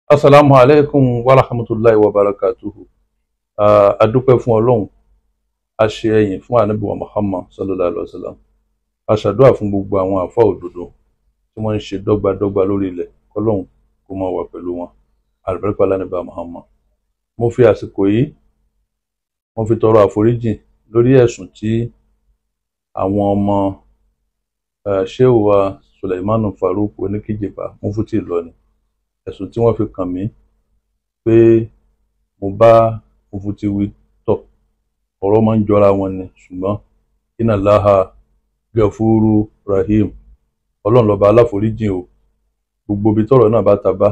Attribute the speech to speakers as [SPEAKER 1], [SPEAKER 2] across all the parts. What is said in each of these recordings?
[SPEAKER 1] Assalamu alaikum wa rahmatullahi wa barakatuhu. A dúpẹ́ fún Ọlọ́run, a ṣe ẹ̀yìn fún Ànábì wa Muhammad sallallahu alaihi wasallam. A ṣàdúrà fún gbogbo àwọn àfáà òdodo tí wọ́n ń ṣe dọ́gbadọ́gba lórí ilẹ̀, k'Ọlọ́run kó máa wà pẹ̀lú wọn. Àlùbáríkà Ànábì Muhammad. Mo fi àsìkò yìí, mo fi tọrọ àforíjì lórí ẹ̀sùn tí àwọn ọmọ Shehu wa Suleimanu Farouk Oníkíjìpá Mufti Ìlọrin, ẹ̀sùn tí wọ́n fi kàn mí pé mo bá Mufti wí tọ̀, ọ̀rọ̀ máa ń jọra wọn ni, ṣùgbọ́n inna Allaha Gafuru Rahim, Ọlọ́run lọ́ba aláforíjìn o, gbogbo ibi tọ́rọ̀ náà bá ta bá,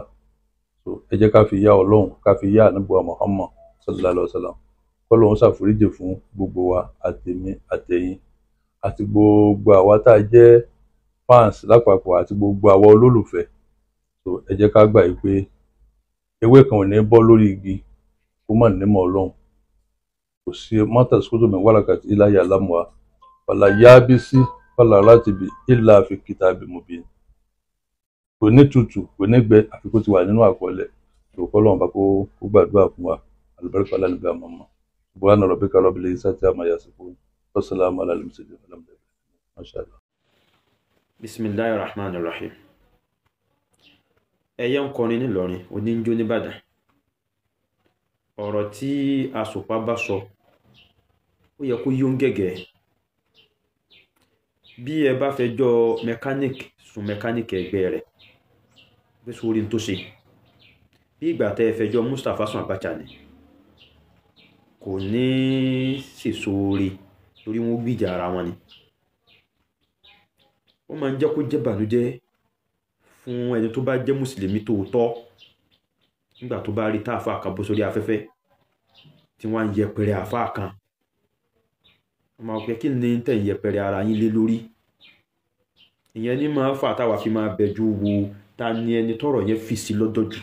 [SPEAKER 1] ẹ jẹ́ ká fi yá Ọlọ́run, ká fi yá Ànábì wa Muhammad sallallahu alaihi wasallam. K'Ọlọ́run ṣàforíjì fún gbogbo wa, àtèmi àtẹ̀yin àti gbogbo àwa tá a jẹ́ fans lápapọ̀ àti gbogbo àwa olólùfẹ́. Ẹ jẹ́ ká gbà yí pé ewé kan ò ní bọ́ lórí igi kó má nímọ̀ Ọlọ́run. Kò sí mọ́tàsíkótó mi wárakàtí iláyà alámùá wàlà yábísí wàlà rátìbì ìlà fi kìtàbí mubin. Kò ní tutù, kò ní gbẹ, àfi kó ti wà nínú àkọọ́lẹ̀. K'Ọlọ́run bá kó gbàdúrà fún wa. Àlùbáríkà Ànábì Muhammad. Subhana rabbika rabbil izzati amma yasifun. Wassalamu ala al-mursalin. Mashallah.
[SPEAKER 2] Bismillahir Rahmanir Rahim. Ẹyẹ ń kọrin nílọrin, oníjó nìbàdàn. Ọ̀rọ̀ tí asòpá bá sọ, ó yẹ kó yó ń gẹ̀gẹ̀. Bí ẹ bá fẹjọ́ mẹkáníìkì sùn mẹkáníìkì ẹgbẹ́ rẹ̀, bí sórí tó ṣe. Bí ìgbà tẹ́ ẹ fẹjọ́ Mustapha sùn Abacha ni, kò ní sèsoore torí wọ́n gbìjà ara wọn ni. Ó máa ń jẹ́ kó jẹ́ bànújẹ́ fún ẹni tó bá jẹ́ mùsùlùmí tòótọ́ nígbà tó bá rí táàfà kan bó sórí afẹ́fẹ́ tí wọ́n ń yẹpẹrẹ àfáà kan. Wọ́n máa pẹ́ kí ni tẹ̀ ń yẹpẹrẹ ara yín lé lórí. Ìyẹn ní máa fà táwa fi máa bẹ̀jú wo ta ni ẹni tọ́rọ̀ yẹn fi sí lọ́dọ̀ jù.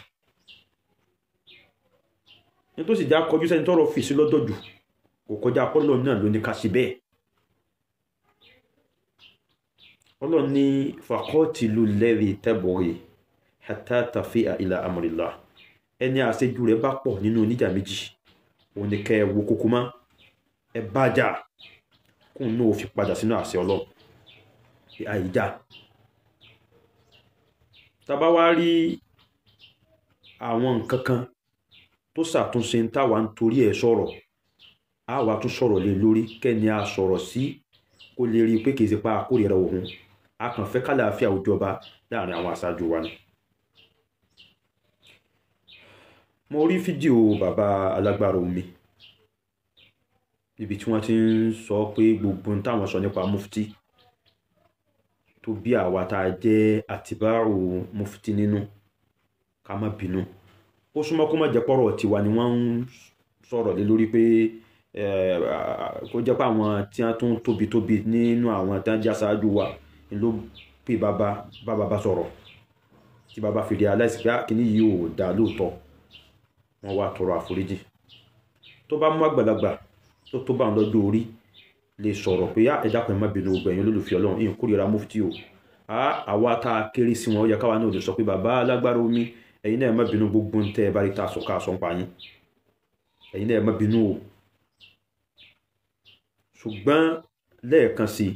[SPEAKER 2] Ní tó sì já kọjú sẹ́ni tọ́rọ̀ fi sí lọ́dọ̀ jù kò kọjá pọ́lọ̀ náà ló ní ká ṣe bẹ́ẹ̀. Ọlọ́run ní faqatilu alladhi tabghi hatta tafi'a ila amrillah. Ẹni àṣejù rẹ̀ bá pọ̀ nínú oníjà méjì, òun ni kẹ́ ẹ wo kókó mọ́, ẹ bá jà kóun náà fi padà sínú àṣẹ Ọlọ́run. Àìjà. Tá bá wá rí àwọn nǹkan kan tó ṣàtúnṣe ń táwa ń torí ẹ̀ sọ̀rọ̀, á wá tún sọ̀rọ̀ lé lórí kẹ́ni a sọ̀rọ̀ sí kó lè rí pé kì í ṣe pa àkórìíra òun. A kàn fẹ́ kálàáfíà òjọba láàrin àwọn aṣáájú wa ni. Mo rí fídíò bàbá alágbára omi níbi tí wọ́n ti ń sọ pé gbogbo ohun táwọn sọ nípa Mufti tó bí àwa tá a jẹ́ àtibáàrò Mufti nínú ká má bínú. Ó súnmọ́ kó má jẹ́ pọ́rọ̀ tiwa ni wọ́n ń sọ̀rọ̀ lé lórí pé kó jẹ́ pé àwọn tí wọ́n tún tóbi nínú àwọn tí wọ́n jẹ́ aṣáájú wa ló pè bàbá sọ̀rọ̀ tí bàbá fi realize pé kíní yìí ò dá lóòótọ́. Wọ́n wá tọrọ àforíjì. Tó bá mú àgbàlagbà tó bá ń lọ́jọ́ orí lè sọ̀rọ̀ pé ẹ dákun ẹ má bínú gbẹ̀yìn olólùfẹ́ Ọlọ́run, ìyẹn kórìíra Mufti o. Àwa tá a kéré sí wọn ó yẹ káwa náà lè sọ pé bàbá alágbára omi, ẹ̀yin náà ẹ má bínú gbogbo ń tẹ́ ẹ bá rí ta sọ ká sọ ń pa yín. Ẹ̀yin náà ẹ má bínú o. Ṣùgbọ́n lẹ́ẹ̀kan sí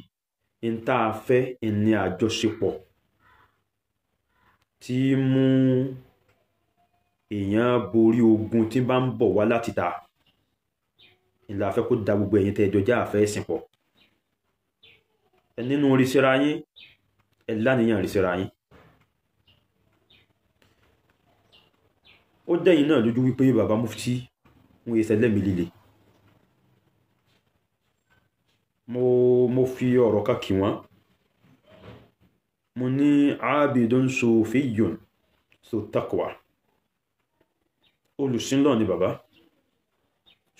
[SPEAKER 2] ń tá a fẹ́ ní àjọṣepọ̀ tí mú èèyàn borí ogun tí bá ń bọ̀ wá láti ta. Ìlà fẹ́ kó da gbogbo ẹ̀yin tẹ́ ẹjọ́ já àfẹ́ ẹ̀sìn pọ̀. Ẹ nínú rí síra yín, ẹ láníyàn rí síra yín. Ó dẹ̀yìn náà lójú wípé bàbá Mufti wọ́n yẹ sẹ́lẹ̀mí líle. Mo fi ọ̀rọ̀ ká kí wọ́n. Mo ní abidun sufiyyun so taqwa. Olùsìnlọ́ ni bàbá.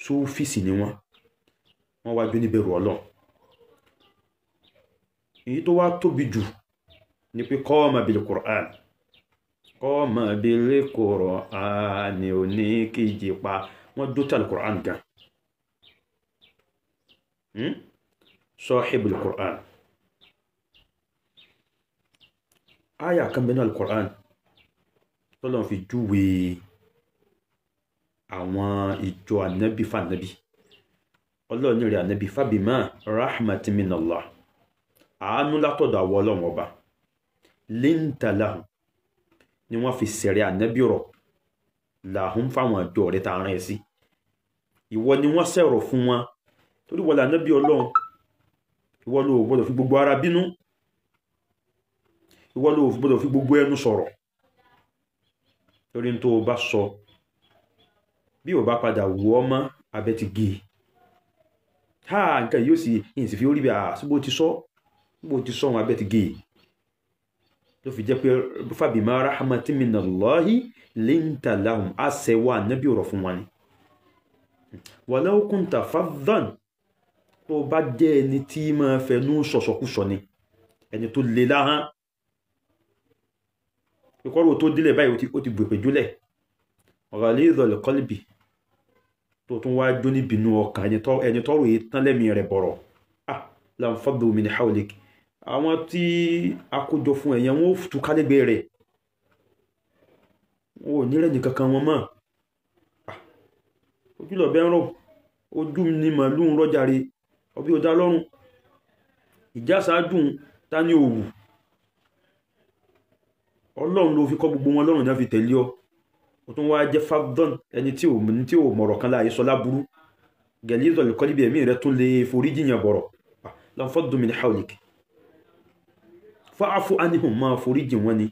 [SPEAKER 2] Súfì sì ni wọ́n wá jó níbẹ̀rù Ọlọ́run. Èyí tó wá tóbi jù ní pé qama bil Qur'an. Qama bil Qur'an ni Oníkíjìpá. Wọ́n dótà al-Qur'an gan. Sahibul Qur'an. Aya kan bẹ́ẹ̀ ní al-Qur'an tọ́lọ́run fi júwe àwọn ìjọ ànábì fànábì. Ọlọ́run ní rẹ̀ ànábì fabima rahmatin minallah, àánú látọ̀dọ̀ àwọn ọlọ́run ọba, linta lahum, ni wọ́n fi sẹ̀rẹ̀ ànábì rọ̀, lahum fáwọn ìjọ rẹ̀ tá a rán ẹ sí. Ìwọ ni wọ́n sẹ̀rọ̀ fún wọn, torí wọ́n là ànábì ọlọ́run. Ìwọ ló gbọ́dọ̀ fi gbogbo ara bínú, ìwọ ló gbọ́dọ̀ fi gbogbo ẹnu sọ̀rọ̀, torí n tó o bá sọ bí o bá padà wù ọ́ mọ́ abẹ́ ti gé ha nǹkan yóò sì yìí sì fi orí bí a síbò ti sọ wọn abẹ́ ti gé ló fi jẹ́ pé fabima rahmatin minallahi linta lahum, àṣẹwà ànábì ọ̀rọ̀ fún wọn ni. Walau kunta faddan, tó bá jẹ́ ẹni tí máa fẹnu sọ̀sọ̀kúsọ ni, ẹni tó le láhán, ìkọ́rò tó dílẹ̀ báyìí ó ti gbèpè jólẹ̀, ghalidhal qalbi, tó tún wá jó níbinú ọkàn, ẹni tọ́rọ yìí tán lẹ́mí rẹ̀ bọ̀rọ̀. Lanfaddu min hawlik, àwọn tí a kójọ fún ẹ̀yẹn wọ́n ó tú kálẹ́gbẹ̀ẹ́ rẹ̀, wọ́n ò ní rẹ̀ nìkankan wọn mọ́. Ojúlọ̀ bẹ́ ń rọ̀, ojú ni màálù ń rọ́jàre, ọbí ó dá lọ́rùn. Ìjà sáájú ta ní òwú, ọlọ́run ló fi kọ́ gbogbo wọn lọ́rùn náà fi tẹ̀lé ọ. Ó tún wá jẹ́ faddan, ẹni tí ò mọ̀rọ̀ kan láàyè sọ láburú, ghalidhal qalbi, ẹ̀mí rẹ̀ tún lè forí jìyàn bọ̀rọ̀. Lanfaddu min hawlik fa'fu anhum, máa forí jì wọ́n ni.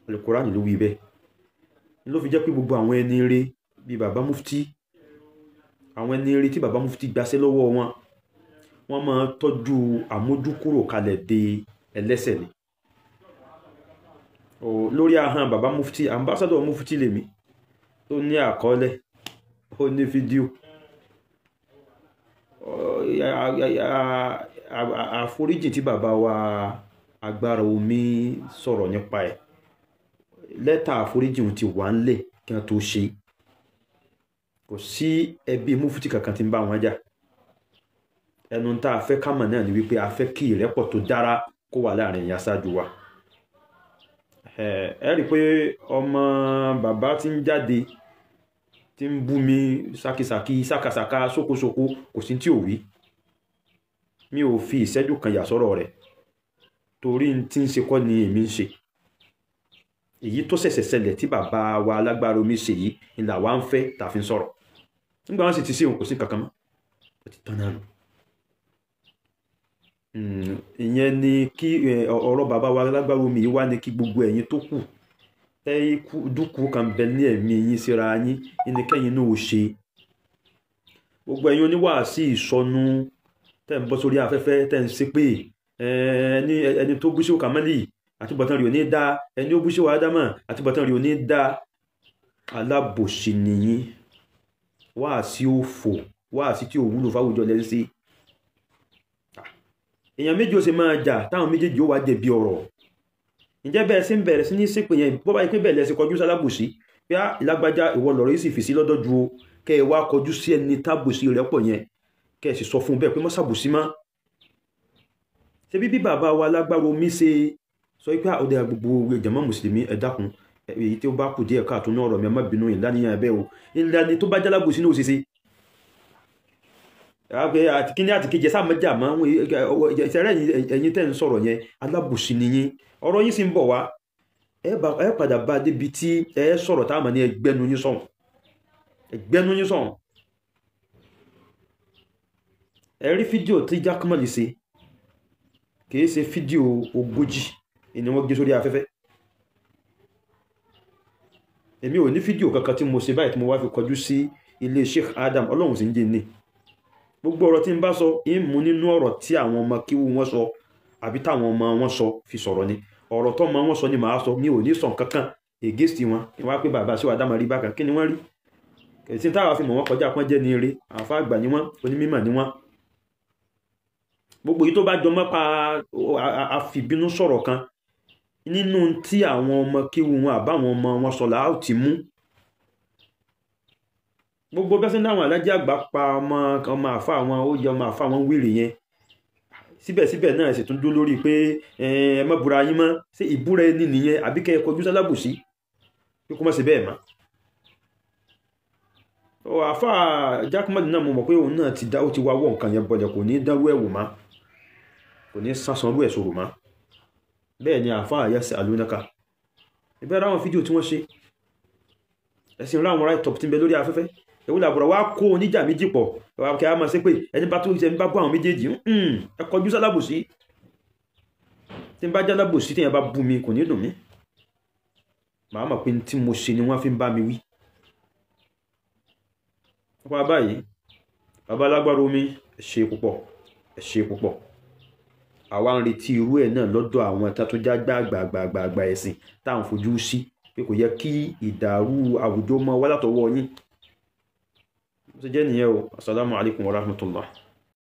[SPEAKER 2] Al-Qur'an ló wí bẹ́ẹ̀. Ló fi jẹ́ pé gbogbo àwọn ẹni rere bí bàbá mufti, àwọn ẹni rere tí bàbá mufti gbaṣẹ́ lọ́wọ́ wọn, wọ́n máa tọ́jú àmójúkúrò kalẹ̀ de ẹlẹ́sẹ̀ ni. Lórí ahọ́n bàbá mufti, ambassador mufti lèmi, tó ní àkọọ́lẹ̀, ó ní fídíò, àforíjì tí bàbá wa Agbára Omi sọ̀rọ̀ nípa ẹ̀, lẹ́tà àforíjì ti wà ńlẹ̀ kí wọ́n tó ṣe. Kò sí ẹbí mufti kankan tí ń bá wọn jà. Ẹnu tá a fẹ́ ká mọ̀ náà ni wípé a fẹ́ kí ìrẹ́pọ̀ tó dára kó wà láàrin ìyá ṣáájú wa. Ẹ rí pé ọmọ bàbá tí ń jáde tí ń bú mi sákìsàkì sákàsàkà sókósókó kò sí tí ò wí. Mi ò fi ìṣẹ́jú kan yà sọ́rọ̀ rẹ̀, torí tí ń ṣe kọ́ ni èmi ń ṣe. Èyí tó ṣẹ̀ṣẹ̀ ṣẹlẹ̀ tí bàbá wa Alágbára Omi ṣe yìí ni làwa ń fẹ́ tà fi ń sọ̀rọ̀. Nígbà wọn sì ti ṣe òun kò sí kankan mọ́, ó ti tán náà nù. Ìyẹn ni kí ọ̀rọ̀ bàbá wa Alágbára Omi yìí wá ní kí gbogbo ẹ̀yin tó kù dúkù kan bẹ ní ẹ̀mí yín síra yín ní kẹ́yìn náà ó ṣe. Gbogbo ẹ̀yin oníwàásí ìsọnù tẹ́ ń bọ́ sórí afẹ́fẹ́ tẹ́ ń ṣe pé ẹni tó bú sí Kàmálì àtúbọ̀tán rí ò ní dá, ẹni ó bú sí Ádámà àtúbọ̀tán rí ò ní dá. Alábòsí nìyí, wàásí òfò, wàásí tí ò wúlò fáwùjọ lẹ́ ń ṣe. Èèyàn méjì ó ṣe máa jà táwọn méjèèjì ó wá jẹ̀bi ọ̀rọ̀. Ǹjẹ́ bẹ́ẹ̀ sí ń bẹ̀rẹ̀ sí ní ṣépè yẹn, bó bá yẹ pé bẹ́ẹ̀ lẹ́sìn kọjú sálábòsí pé ìlágbájá ìwọ lọ̀rọ̀ yìí sì fi sí lọ́dọ̀ ju o, kẹ́ ẹ wá kọjú sí ẹni tábòsí rẹ̀ pọ̀ yẹn, kẹ́ ẹ sì sọ fún bẹ́ẹ̀ pé mọ́ sàbòsí mọ́. Ṣé bí bàbá wa Alágbára Omi ṣe sọ pé ọdẹ gbogbo jàmá mùsùlùmí ẹ dákun, èyí tí ó bá kù díẹ̀ káàtó náà ọ̀rọ̀ mi, ẹ má bínú ìlànìyàn ẹ̀bẹ̀ o, ìlànì tó bá jálábòsí ní òṣìṣẹ́ àti kíní àti kejì sáà mẹ́jà máa ń ìṣẹ̀rẹ́ ẹ̀yin tẹ́ ń sọ̀rọ̀ yẹn, alábòsí ni yín. Ọ̀rọ̀ yín sì ń bọ̀ wá, ẹ padà bá débi tí ẹ sọ̀rọ̀ táwọn ní ẹgbẹ́nu yín sọ̀hún. Ẹ rí fídíò tí Jákàmálì ṣe, kìí ṣe fídíò 40 ni wọ́n gbé sórí afẹ́fẹ́. Èmi ò ní fídíò kankan tí mo ṣe báyìí tí mo wá fi kọjú sí ilé Sheikh Adam, Ọlọ́run sì ń jẹ́ ní. Gbogbo ọ̀rọ̀ tí ń bá sọ ń mú nínú ọ̀rọ̀ tí àwọn ọmọ kíwú wọn sọ àbí táwọn ọmọ wọn sọ fi sọ̀rọ̀ ni. Ọ̀rọ̀ tó ọmọ wọn sọ ni màá sọ, mi ò ní sọ kankan against wọn. Kí wọ́n á pé bàbá sí Adam rí bákan, kí ni wọ́n rí? Kẹ̀sí táwa fi mọ̀ wọ́n kọjá pọ́n jẹ́ ní eré, àfá àgbà ni wọ́n, onímímọ̀ ni wọ́n. Gbogbo yìí tó bá jọ mọ́ pa àfìbínú sọ̀rọ̀ kan nínú tí àwọn ọmọ kíwú wọn àbáwọn ọmọ wọn sọ làá ò ti mú. Gbogbo bẹ́sẹ̀ náà àwọn alájẹ́ àgbà pa ọmọ àfá àwọn ó jẹ ọmọ àfá àwọn wèrè yẹn. síbẹ̀síbẹ̀ náà sì tún dó lórí pé ẹ má búra yín mọ́, ṣé ìbúra ẹni nìyẹn àbí kẹ́ ẹ kọjú sálábòsí pé kó má ṣe bẹ́ẹ̀ mọ́. Àfà Jahmad náà mo mọ̀ pé òun náà ó ti wá wọ́ nǹkan yẹn bọ̀lẹ̀, kò ní dánwó ẹ̀wò má, kò ní sásánrú ẹ̀ sọ̀rọ̀ má. Bẹ́ẹ̀ ni àfà yasalunaka, ìbẹ́ ra àwọn fídíò tí wọ́n ṣe, ẹ̀sìn ra àwọn right up tí ń bẹ lórí afẹ́fẹ́, ẹ̀wọ́n làbúrò wá kó oníjà méjì pọ̀ kí a máa ṣe pé ẹni bá tó ṣe ẹni bá bú àwọn méjèèjì ẹ kọjú sálábòsí. Tí ń bá jálábòsí tí ẹ bá bú mi kò ní dùn mí, màá mọ̀ pé tí mo ṣe ni wọ́n fi ń bá mi wí. Nípa báyìí bàbá alágbára omi ẹ ṣé púpọ̀, ẹ ṣé púpọ̀. Àwa ń retí irú ẹ̀ náà lọ́dọ̀ àwọn ẹ̀ta tó já gbàgbàgbàgbà ẹ̀sìn tá à ń fojú sí pé kò yẹ kí ìdàrú àwùjọ mọ́ wá látọwọ́ yín. Ó ṣe jẹ́ nìyẹn o. Assalamu alaikum warahmatullah.